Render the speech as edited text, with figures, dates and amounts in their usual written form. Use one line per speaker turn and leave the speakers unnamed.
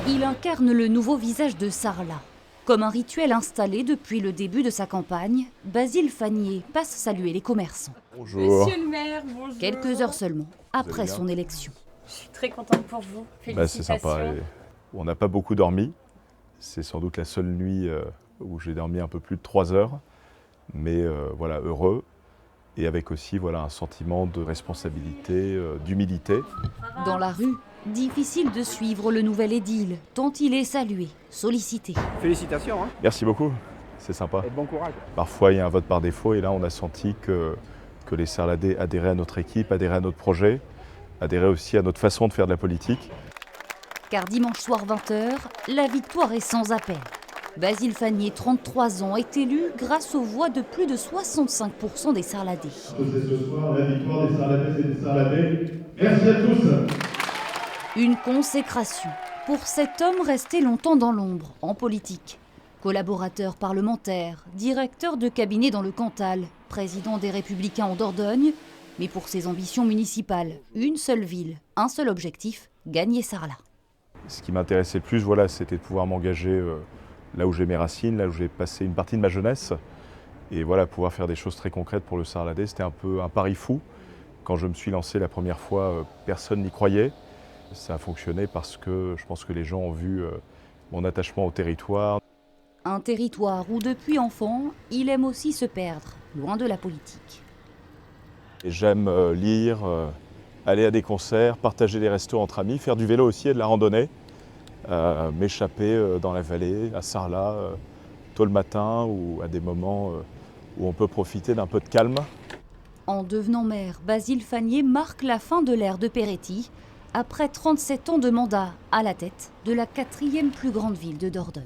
Il incarne le nouveau visage de Sarlat. Comme un rituel installé depuis le début de sa campagne, Basile Fagnier passe saluer les commerçants.
Bonjour.
Monsieur le maire, bonjour.
Quelques heures seulement après
bien
son élection.
Je suis très contente pour vous. Félicitations.
C'est sympa. Et on n'a pas beaucoup dormi. C'est sans doute la seule nuit où j'ai dormi un peu plus de 3 heures. Mais voilà, heureux. Et avec aussi voilà, un sentiment de responsabilité, d'humilité.
Dans la rue, difficile de suivre le nouvel édile, tant il est salué, sollicité.
Félicitations, hein,
Merci beaucoup, c'est sympa.
et bon courage.
Parfois, il y a un vote par défaut et là, on a senti que les Sarladais adhéraient à notre équipe, adhéraient à notre projet, adhéraient aussi à notre façon de faire de la politique.
Car dimanche soir 20h, la victoire est sans appel. Basile Fagnier, 33 ans, est élu grâce aux voix de plus de 65% des Sarladais.
C'est ce soir la victoire des Sarladaises et des Sarladais. Merci à tous.
Une consécration pour cet homme resté longtemps dans l'ombre, en politique. Collaborateur parlementaire, directeur de cabinet dans le Cantal, président des Républicains en Dordogne, mais pour ses ambitions municipales, une seule ville, un seul objectif, gagner Sarlat.
Ce qui m'intéressait le plus, voilà, c'était de pouvoir m'engager là où j'ai mes racines, là où j'ai passé une partie de ma jeunesse. Et voilà, pouvoir faire des choses très concrètes pour le Sarladais, c'était un peu un pari fou. Quand je me suis lancé la première fois, personne n'y croyait. Ça a fonctionné parce que je pense que les gens ont vu mon attachement au territoire.
Un territoire où depuis enfant, il aime aussi se perdre, loin de la politique.
Et j'aime lire, aller à des concerts, partager des restos entre amis, faire du vélo aussi et de la randonnée, m'échapper dans la vallée, à Sarlat, tôt le matin ou à des moments où on peut profiter d'un peu de calme.
En devenant maire, Basile Fagnier marque la fin de l'ère de Peretti, après 37 ans de mandat à la tête de la 4e plus grande ville de Dordogne.